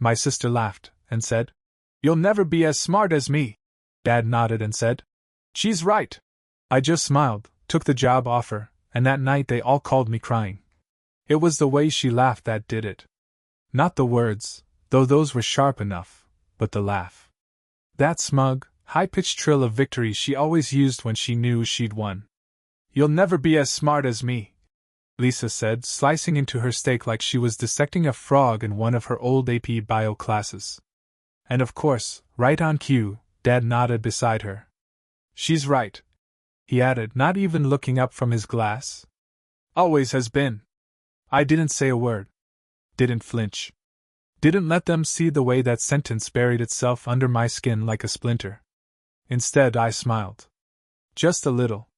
My sister laughed, and said, "You'll never be as smart as me." Dad nodded and said, "She's right." I just smiled, took the job offer, and that night they all called me crying. It was the way she laughed that did it. Not the words, though those were sharp enough, but the laugh. That smug, high-pitched trill of victory she always used when she knew she'd won. "You'll never be as smart as me," Lisa said, slicing into her steak like she was dissecting a frog in one of her old AP bio classes. And of course, right on cue, Dad nodded beside her. "She's right," he added, not even looking up from his glass. "Always has been." I didn't say a word. Didn't flinch. Didn't let them see the way that sentence buried itself under my skin like a splinter. Instead, I smiled. Just a little.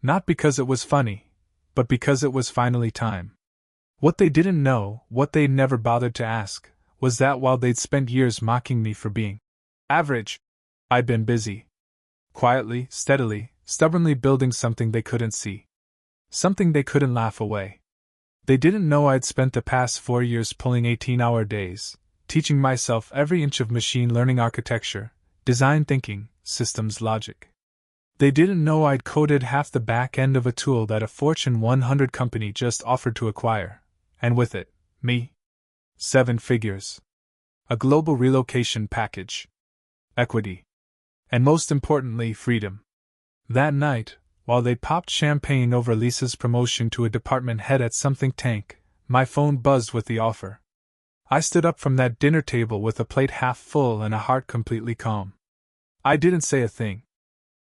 Not because it was funny, but because it was finally time. What they didn't know, what they'd never bothered to ask, was that while they'd spent years mocking me for being average, I'd been busy. Quietly, steadily, stubbornly building something they couldn't see. Something they couldn't laugh away. They didn't know I'd spent the past 4 years pulling 18-hour days, teaching myself every inch of machine learning architecture, design thinking, systems logic. They didn't know I'd coded half the back end of a tool that a Fortune 100 company just offered to acquire, and with it, me. 7 figures. A global relocation package. Equity. And most importantly, freedom. That night, while they popped champagne over Lisa's promotion to a department head at some think tank, my phone buzzed with the offer. I stood up from that dinner table with a plate half full and a heart completely calm. I didn't say a thing.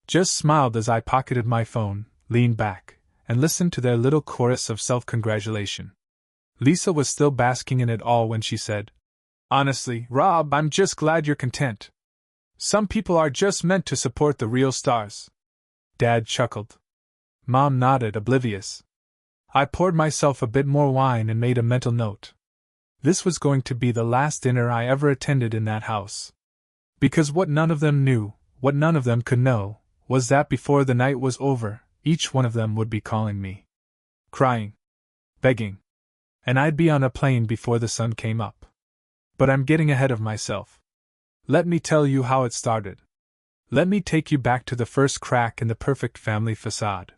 Just smiled as I pocketed my phone, leaned back, and listened to their little chorus of self-congratulation. Lisa was still basking in it all when she said, "Honestly, Rob, I'm just glad you're content. Some people are just meant to support the real stars." Dad chuckled. Mom nodded, oblivious. I poured myself a bit more wine and made a mental note. This was going to be the last dinner I ever attended in that house. Because what none of them knew, what none of them could know, was that before the night was over, each one of them would be calling me. Crying. Begging. And I'd be on a plane before the sun came up. But I'm getting ahead of myself. Let me tell you how it started. Let me take you back to the first crack in the perfect family facade.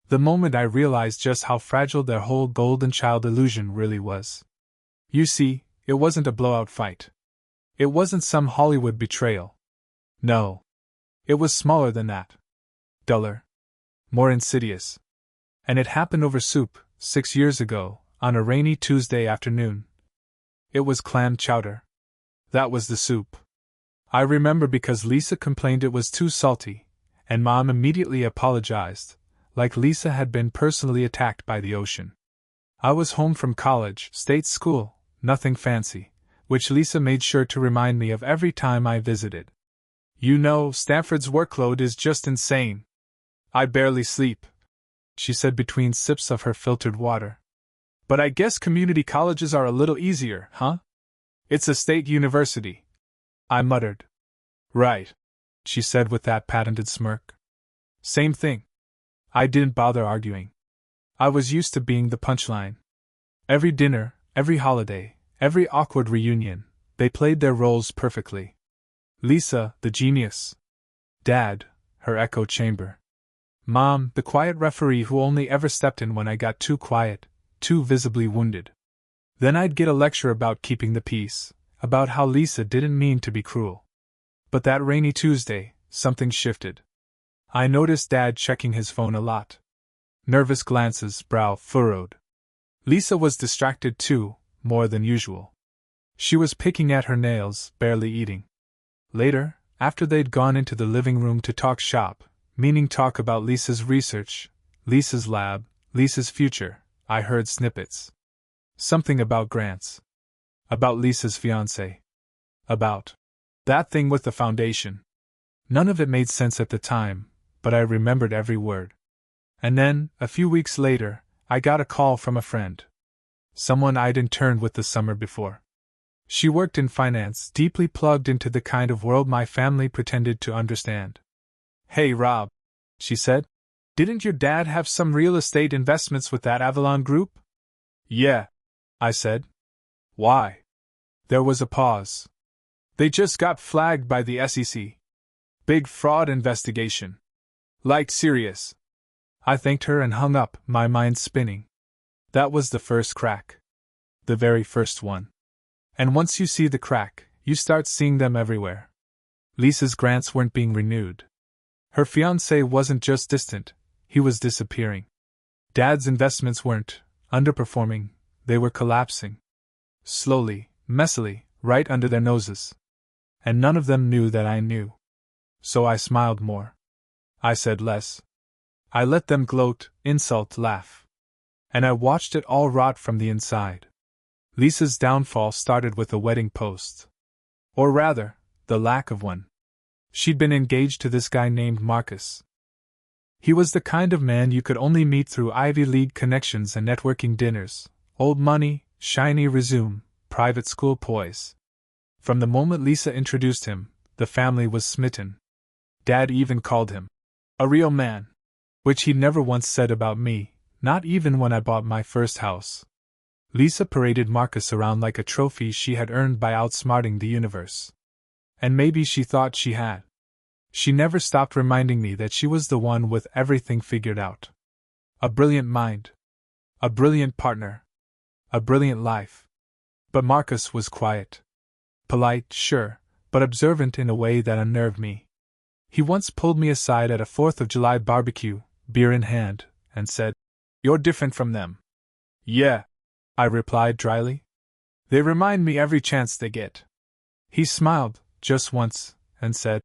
The moment I realized just how fragile their whole golden child illusion really was. You see, it wasn't a blowout fight. It wasn't some Hollywood betrayal. No. It was smaller than that. Duller. More insidious. And it happened over soup, 6 years ago, on a rainy Tuesday afternoon. It was clam chowder. That was the soup. I remember because Lisa complained it was too salty, and Mom immediately apologized, like Lisa had been personally attacked by the ocean. I was home from college, state school, nothing fancy, which Lisa made sure to remind me of every time I visited. "You know, Stanford's workload is just insane. I barely sleep," she said between sips of her filtered water. "But I guess community colleges are a little easier, huh? It's a state university." I muttered. "Right," she said with that patented smirk. "Same thing." I didn't bother arguing. I was used to being the punchline. Every dinner, every holiday, every awkward reunion, they played their roles perfectly. Lisa, the genius. Dad, her echo chamber. Mom, the quiet referee who only ever stepped in when I got too quiet, too visibly wounded. Then I'd get a lecture about keeping the peace, about how Lisa didn't mean to be cruel. But that rainy Tuesday, something shifted. I noticed Dad checking his phone a lot. Nervous glances, brow furrowed. Lisa was distracted too, more than usual. She was picking at her nails, barely eating. Later, after they'd gone into the living room to talk shop, meaning talk about Lisa's research, Lisa's lab, Lisa's future, I heard snippets. Something about grants. About Lisa's fiancé. About that thing with the foundation. None of it made sense at the time, but I remembered every word. And then, a few weeks later, I got a call from a friend. Someone I'd interned with the summer before. She worked in finance, deeply plugged into the kind of world my family pretended to understand. "Hey Rob," she said. "Didn't your dad have some real estate investments with that Avalon group?" "Yeah," I said. "Why?" There was a pause. They just got flagged by the SEC. Big fraud investigation. Like serious. I thanked her and hung up, my mind spinning. That was the first crack. The very first one. And once you see the crack, you start seeing them everywhere. Lisa's grants weren't being renewed. Her fiancé wasn't just distant, he was disappearing. Dad's investments weren't underperforming, they were collapsing. Slowly, messily, right under their noses. And none of them knew that I knew. So I smiled more. I said less. I let them gloat, insult, laugh. And I watched it all rot from the inside. Lisa's downfall started with a wedding post. Or rather, the lack of one. She'd been engaged to this guy named Marcus. He was the kind of man you could only meet through Ivy League connections and networking dinners, old money, shiny resume, private school poise. From the moment Lisa introduced him, the family was smitten. Dad even called him a real man, which he'd never once said about me, not even when I bought my first house. Lisa paraded Marcus around like a trophy she had earned by outsmarting the universe. And maybe she thought she had. She never stopped reminding me that she was the one with everything figured out. A brilliant mind. A brilliant partner. A brilliant life. But Marcus was quiet. Polite, sure, but observant in a way that unnerved me. He once pulled me aside at a 4th of July barbecue, beer in hand, and said, "You're different from them." "Yeah," I replied dryly. "They remind me every chance they get." He smiled, just once, and said,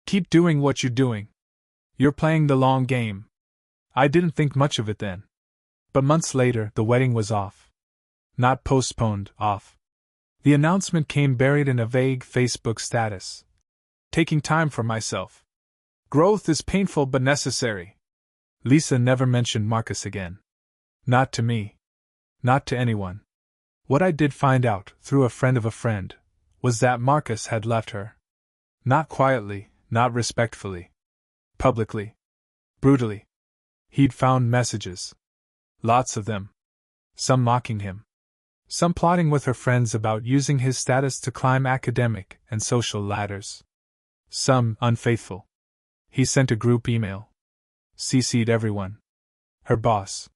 "Keep doing what you're doing. You're playing the long game." I didn't think much of it then. But months later, the wedding was off. Not postponed, off. The announcement came buried in a vague Facebook status. "Taking time for myself. Growth is painful but necessary." Lisa never mentioned Marcus again. Not to me. Not to anyone. What I did find out, through a friend of a friend, was that Marcus had left her. Not quietly, not respectfully. Publicly. Brutally. He'd found messages. Lots of them. Some mocking him. Some plotting with her friends about using his status to climb academic and social ladders. Some unfaithful. He sent a group email. CC'd everyone. Her boss.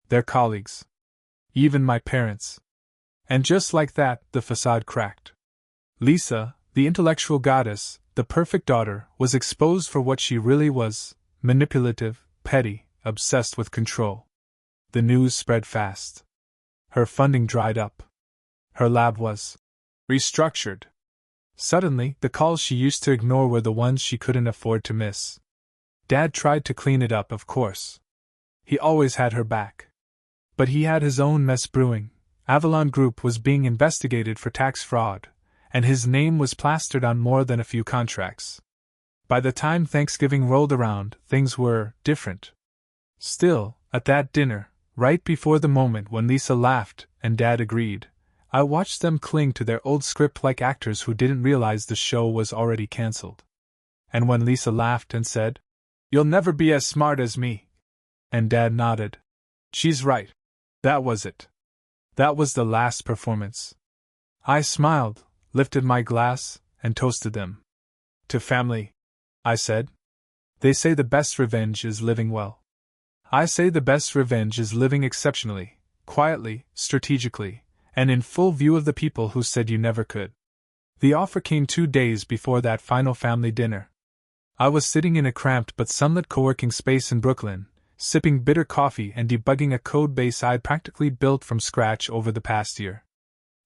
Their colleagues. Even my parents. And just like that, the facade cracked. Lisa, the intellectual goddess, the perfect daughter, was exposed for what she really was: manipulative, petty, obsessed with control. The news spread fast. Her funding dried up. Her lab was restructured. Suddenly, the calls she used to ignore were the ones she couldn't afford to miss. Dad tried to clean it up, of course. He always had her back. But he had his own mess brewing. Avalon Group was being investigated for tax fraud, and his name was plastered on more than a few contracts. By the time Thanksgiving rolled around, things were different. Still, at that dinner, right before the moment when Lisa laughed and Dad agreed, I watched them cling to their old script like actors who didn't realize the show was already cancelled. And when Lisa laughed and said, "You'll never be as smart as me," and Dad nodded, "She's right," that was it. That was the last performance. I smiled, lifted my glass, and toasted them. "To family," I said. "They say the best revenge is living well. I say the best revenge is living exceptionally, quietly, strategically, and in full view of the people who said you never could." The offer came 2 days before that final family dinner. I was sitting in a cramped but sunlit co-working space in Brooklyn, sipping bitter coffee and debugging a code base I'd practically built from scratch over the past year.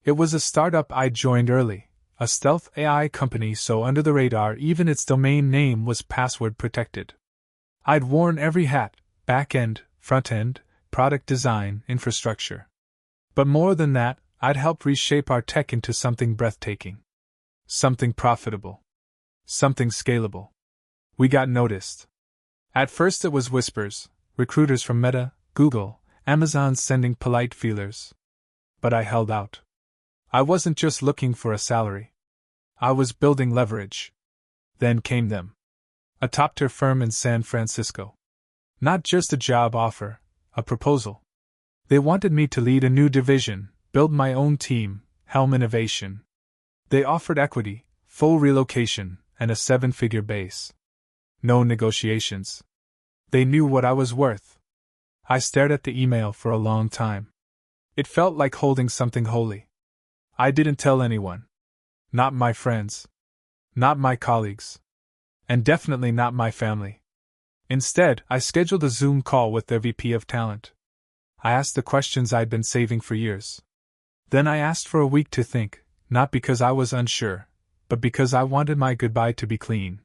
It was a startup I'd joined early, a stealth AI company so under the radar even its domain name was password protected. I'd worn every hat: back-end, front-end, product design, infrastructure. But more than that, I'd helped reshape our tech into something breathtaking. Something profitable. Something scalable. We got noticed. At first it was whispers, recruiters from Meta, Google, Amazon sending polite feelers. But I held out. I wasn't just looking for a salary. I was building leverage. Then came them. A top-tier firm in San Francisco. Not just a job offer, a proposal. They wanted me to lead a new division, build my own team, helm innovation, They offered equity, full relocation, and a 7-figure base. No negotiations. They knew what I was worth. I stared at the email for a long time. It felt like holding something holy. I didn't tell anyone. Not my friends. Not my colleagues. And definitely not my family. Instead, I scheduled a Zoom call with their VP of Talent. I asked the questions I'd been saving for years. Then I asked for a week to think, not because I was unsure, but because I wanted my goodbye to be clean.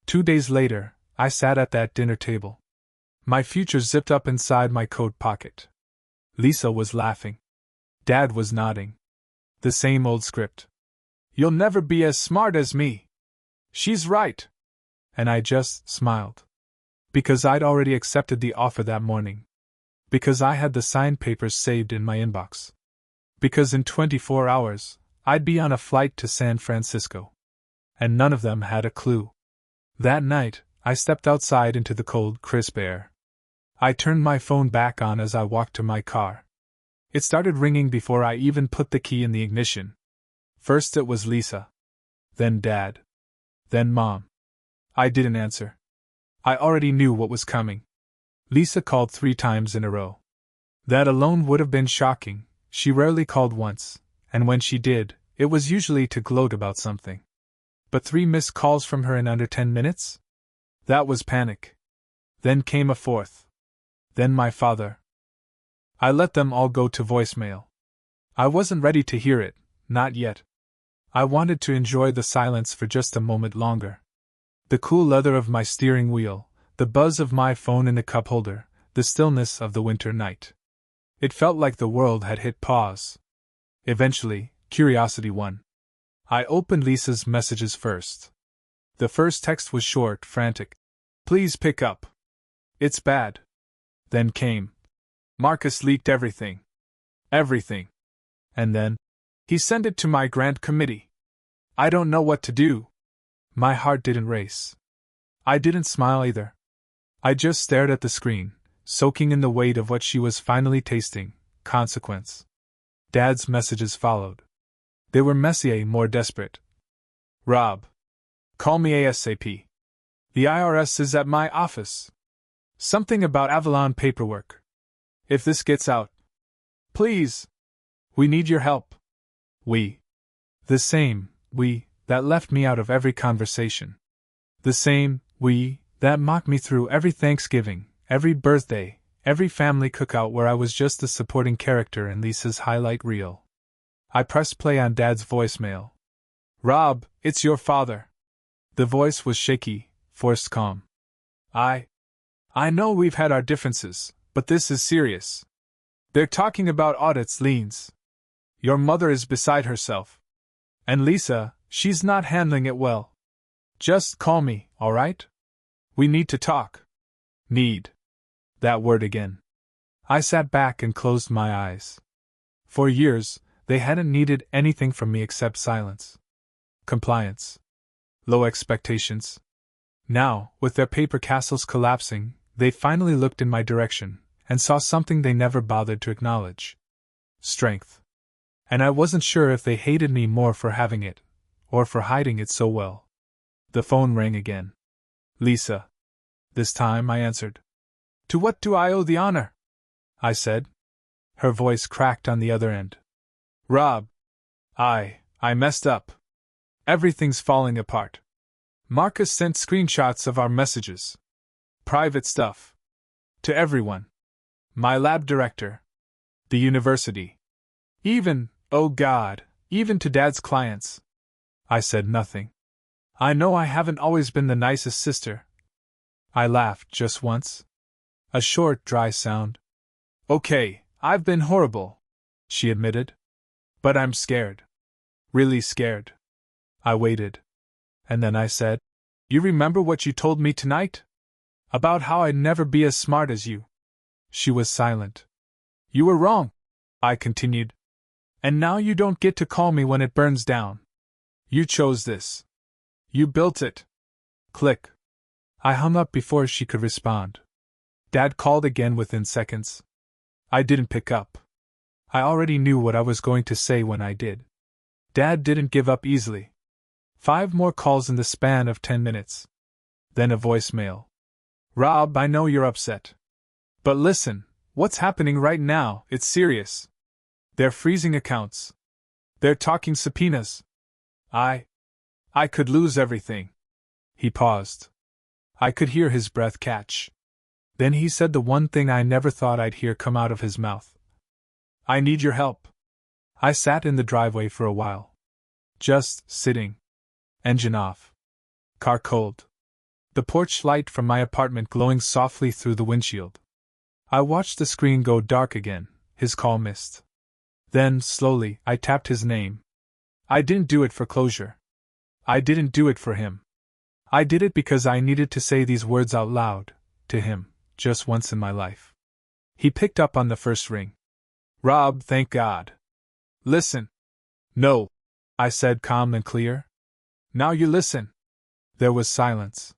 2 days later, I sat at that dinner table. My future zipped up inside my coat pocket. Lisa was laughing. Dad was nodding. The same old script. You'll never be as smart as me. She's right. And I just smiled. Because I'd already accepted the offer that morning. Because I had the signed papers saved in my inbox. Because in 24 hours, I'd be on a flight to San Francisco. And none of them had a clue. That night, I stepped outside into the cold, crisp air. I turned my phone back on as I walked to my car. It started ringing before I even put the key in the ignition. First it was Lisa. Then Dad. Then Mom. I didn't answer. I already knew what was coming. Lisa called 3 times in a row. That alone would have been shocking. She rarely called once, and when she did, it was usually to gloat about something. But 3 missed calls from her in under 10 minutes? That was panic. Then came a 4th. Then my father. I let them all go to voicemail. I wasn't ready to hear it, not yet. I wanted to enjoy the silence for just a moment longer. The cool leather of my steering wheel, the buzz of my phone in the cup holder, the stillness of the winter night. It felt like the world had hit pause. Eventually, curiosity won. I opened Lisa's messages first. The first text was short, frantic. Please pick up. It's bad. Then came. Marcus leaked everything. Everything. And then, he sent it to my grant committee. I don't know what to do. My heart didn't race. I didn't smile either. I just stared at the screen, soaking in the weight of what she was finally tasting, consequence. Dad's messages followed. They were messier, more desperate. Rob. Call me ASAP. The IRS is at my office. Something about Avalon paperwork. If this gets out. Please. We need your help. We. The same we that left me out of every conversation. The same we that mocked me through every Thanksgiving, every birthday, every family cookout where I was just the supporting character in Lisa's highlight reel. I pressed play on Dad's voicemail. Rob, it's your father. The voice was shaky, forced calm. I know we've had our differences, but this is serious. They're talking about audits, liens. Your mother is beside herself. And Lisa, she's not handling it well. Just call me, all right? We need to talk. Need. That word again. I sat back and closed my eyes. For years, they hadn't needed anything from me except silence. Compliance. Low expectations. Now, with their paper castles collapsing, they finally looked in my direction, and saw something they never bothered to acknowledge. Strength. And I wasn't sure if they hated me more for having it, or for hiding it so well. The phone rang again. Lisa. This time I answered. To what do I owe the honor? I said. Her voice cracked on the other end. Rob. I messed up. Everything's falling apart. Marcus sent screenshots of our messages. Private stuff. To everyone. My lab director. The university. Even, oh God, even to Dad's clients. I said nothing. I know I haven't always been the nicest sister. I laughed just once. A short, dry sound. Okay, I've been horrible, she admitted. But I'm scared. Really scared. I waited. And then I said, You remember what you told me tonight? About how I'd never be as smart as you. She was silent. You were wrong, I continued. And now you don't get to call me when it burns down. You chose this. You built it. Click. I hung up before she could respond. Dad called again within seconds. I didn't pick up. I already knew what I was going to say when I did. Dad didn't give up easily. 5 more calls in the span of 10 minutes. Then a voicemail. Rob, I know you're upset. But listen, what's happening right now, it's serious. They're freezing accounts. They're talking subpoenas. I could lose everything. He paused. I could hear his breath catch. Then he said the one thing I never thought I'd hear come out of his mouth. I need your help. I sat in the driveway for a while. Just sitting. Engine off. Car cold. The porch light from my apartment glowing softly through the windshield. I watched the screen go dark again, his call missed. Then, slowly, I tapped his name. I didn't do it for closure. I didn't do it for him. I did it because I needed to say these words out loud, to him, just once in my life. He picked up on the first ring. Rob, thank God. Listen. No, I said calm and clear. Now you listen. There was silence.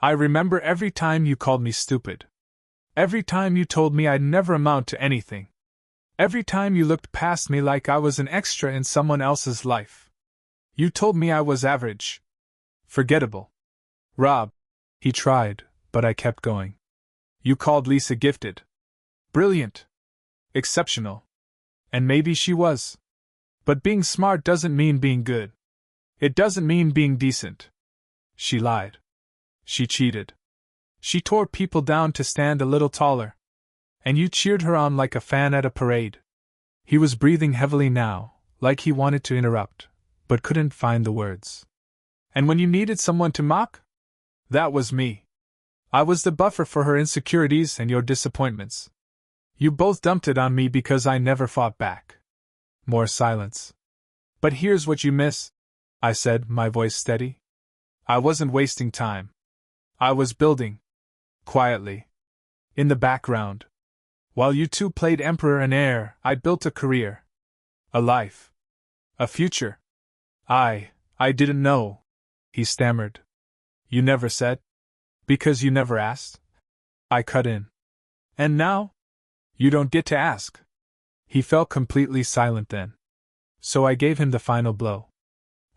I remember every time you called me stupid. Every time you told me I'd never amount to anything. Every time you looked past me like I was an extra in someone else's life. You told me I was average. Forgettable. Rob. He tried, but I kept going. You called Lisa gifted. Brilliant. Exceptional. And maybe she was. But being smart doesn't mean being good. It doesn't mean being decent. She lied. She cheated. She tore people down to stand a little taller. And you cheered her on like a fan at a parade. He was breathing heavily now, like he wanted to interrupt, but couldn't find the words. And when you needed someone to mock? That was me. I was the buffer for her insecurities and your disappointments. You both dumped it on me because I never fought back. More silence. But here's what you miss, I said, my voice steady. I wasn't wasting time. I was building. Quietly. In the background. While you two played emperor and heir, I built a career. A life. A future. I didn't know. He stammered. You never said? Because you never asked? I cut in. And now? You don't get to ask. He fell completely silent then. So I gave him the final blow.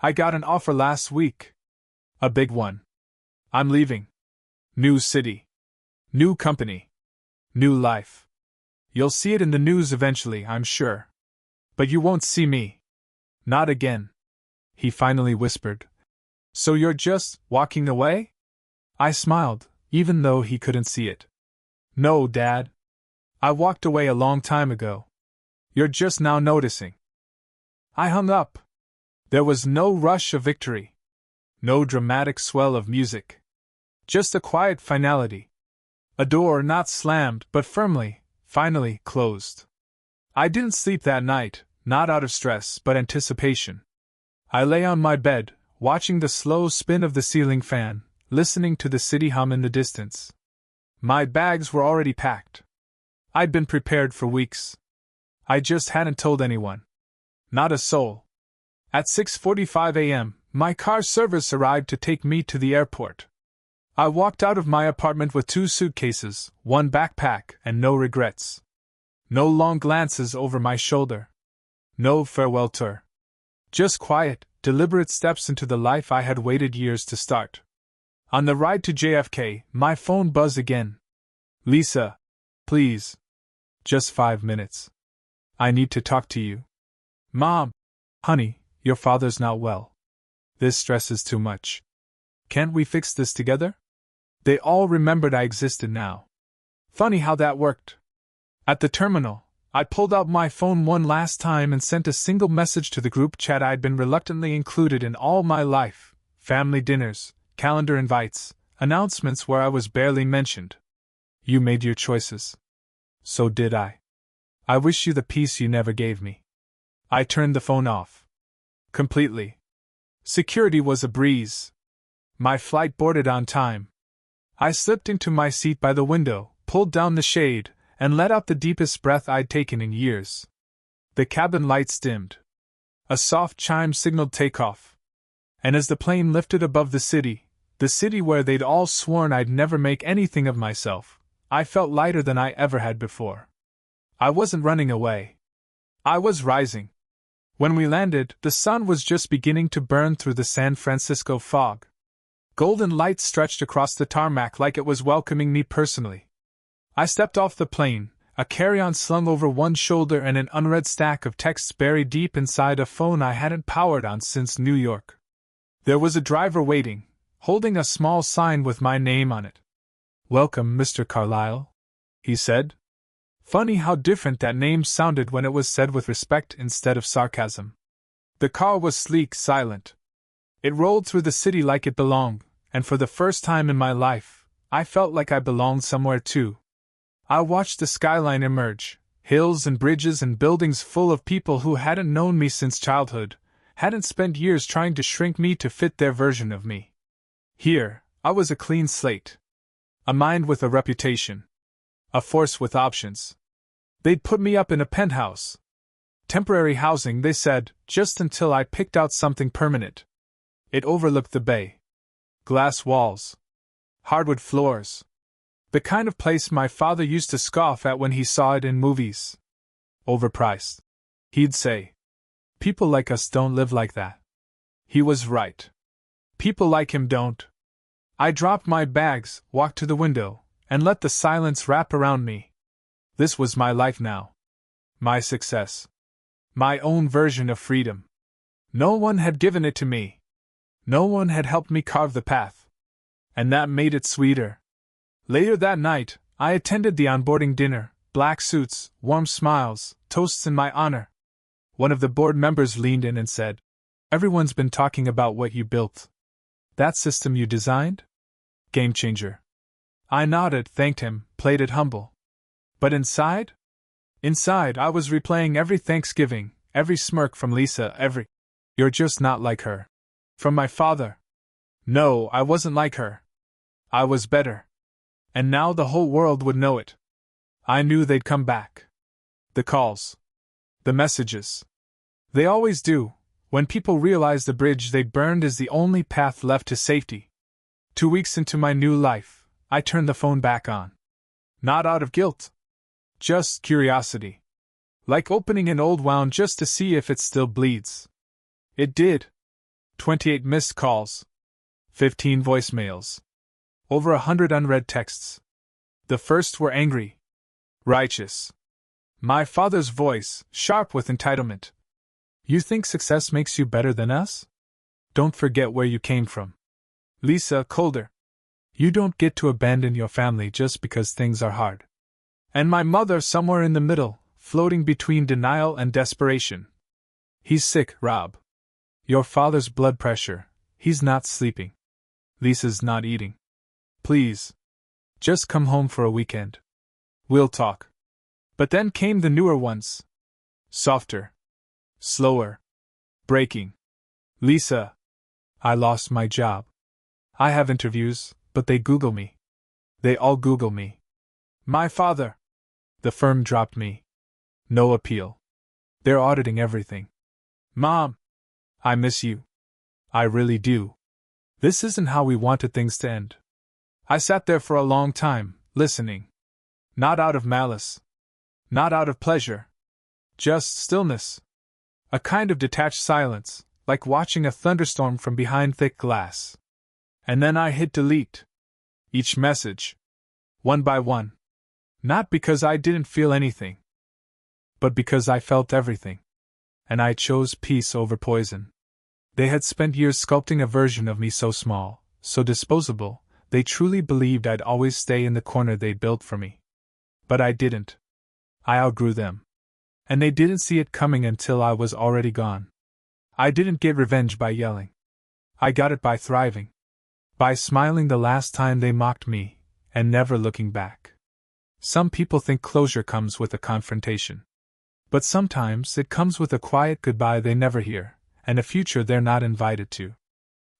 I got an offer last week. A big one. I'm leaving. New city. New company. New life. You'll see it in the news eventually, I'm sure. But you won't see me. Not again. He finally whispered. So you're just walking away? I smiled, even though he couldn't see it. No, Dad. I walked away a long time ago. You're just now noticing. I hung up. There was no rush of victory. No dramatic swell of music. Just a quiet finality. A door not slammed, but firmly, finally closed. I didn't sleep that night, not out of stress, but anticipation. I lay on my bed, watching the slow spin of the ceiling fan, listening to the city hum in the distance. My bags were already packed. I'd been prepared for weeks. I just hadn't told anyone. Not a soul. At 6:45 a.m., my car service arrived to take me to the airport. I walked out of my apartment with 2 suitcases, 1 backpack, and no regrets. No long glances over my shoulder. No farewell tour. Just quiet, deliberate steps into the life I had waited years to start. On the ride to JFK, my phone buzzed again. Lisa. Please. Just 5 minutes. I need to talk to you. Mom. Honey, your father's not well. This stress is too much. Can't we fix this together? They all remembered I existed now. Funny how that worked. At the terminal, I pulled out my phone one last time and sent a single message to the group chat I'd been reluctantly included in all my life: family dinners, calendar invites, announcements where I was barely mentioned. You made your choices. So did I. I wish you the peace you never gave me. I turned the phone off. Completely. Security was a breeze. My flight boarded on time. I slipped into my seat by the window, pulled down the shade, and let out the deepest breath I'd taken in years. The cabin lights dimmed. A soft chime signaled takeoff. And as the plane lifted above the city where they'd all sworn I'd never make anything of myself, I felt lighter than I ever had before. I wasn't running away. I was rising. When we landed, the sun was just beginning to burn through the San Francisco fog. Golden light stretched across the tarmac like it was welcoming me personally. I stepped off the plane, a carry-on slung over one shoulder and an unread stack of texts buried deep inside a phone I hadn't powered on since New York. There was a driver waiting, holding a small sign with my name on it. "Welcome, Mr. Carlyle," he said. Funny how different that name sounded when it was said with respect instead of sarcasm. The car was sleek, silent. It rolled through the city like it belonged, and for the first time in my life, I felt like I belonged somewhere too. I watched the skyline emerge, hills and bridges and buildings full of people who hadn't known me since childhood, hadn't spent years trying to shrink me to fit their version of me. Here, I was a clean slate. A mind with a reputation. A force with options. They'd put me up in a penthouse. Temporary housing, they said, just until I picked out something permanent. It overlooked the bay. Glass walls. Hardwood floors. The kind of place my father used to scoff at when he saw it in movies. Overpriced. He'd say, "People like us don't live like that." He was right. People like him don't. I dropped my bags, walked to the window, and let the silence wrap around me. This was my life now. My success. My own version of freedom. No one had given it to me. No one had helped me carve the path. And that made it sweeter. Later that night, I attended the onboarding dinner, black suits, warm smiles, toasts in my honor. One of the board members leaned in and said, "Everyone's been talking about what you built. That system you designed? Game changer." I nodded, thanked him, played it humble. But inside? Inside, I was replaying every Thanksgiving, every smirk from Lisa, every "You're just not like her" from my father. No, I wasn't like her. I was better. And now the whole world would know it. I knew they'd come back. The calls. The messages. They always do, when people realize the bridge they burned is the only path left to safety. 2 weeks into my new life, I turned the phone back on. Not out of guilt. Just curiosity. Like opening an old wound just to see if it still bleeds. It did. 28 missed calls. 15 voicemails. Over 100 unread texts. The first were angry. Righteous. My father's voice, sharp with entitlement. "You think success makes you better than us? Don't forget where you came from." Lisa, colder. "You don't get to abandon your family just because things are hard." And my mother somewhere in the middle, floating between denial and desperation. "He's sick, Rob. Your father's blood pressure, he's not sleeping. Lisa's not eating. Please. Just come home for a weekend. We'll talk." But then came the newer ones. Softer. Slower. Breaking. "Lisa. I lost my job. I have interviews, but they Google me. They all Google me. My father. The firm dropped me. No appeal. They're auditing everything. Mom. I miss you. I really do. This isn't how we wanted things to end." I sat there for a long time, listening. Not out of malice. Not out of pleasure. Just stillness. A kind of detached silence, like watching a thunderstorm from behind thick glass. And then I hit delete. Each message. One by one. Not because I didn't feel anything, but because I felt everything. And I chose peace over poison. They had spent years sculpting a version of me so small, so disposable, they truly believed I'd always stay in the corner they'd built for me. But I didn't. I outgrew them. And they didn't see it coming until I was already gone. I didn't get revenge by yelling. I got it by thriving. By smiling the last time they mocked me, and never looking back. Some people think closure comes with a confrontation. But sometimes it comes with a quiet goodbye they never hear, and a future they're not invited to.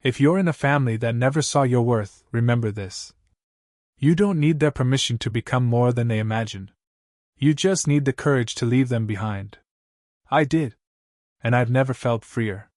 If you're in a family that never saw your worth, remember this. You don't need their permission to become more than they imagined. You just need the courage to leave them behind. I did. And I've never felt freer.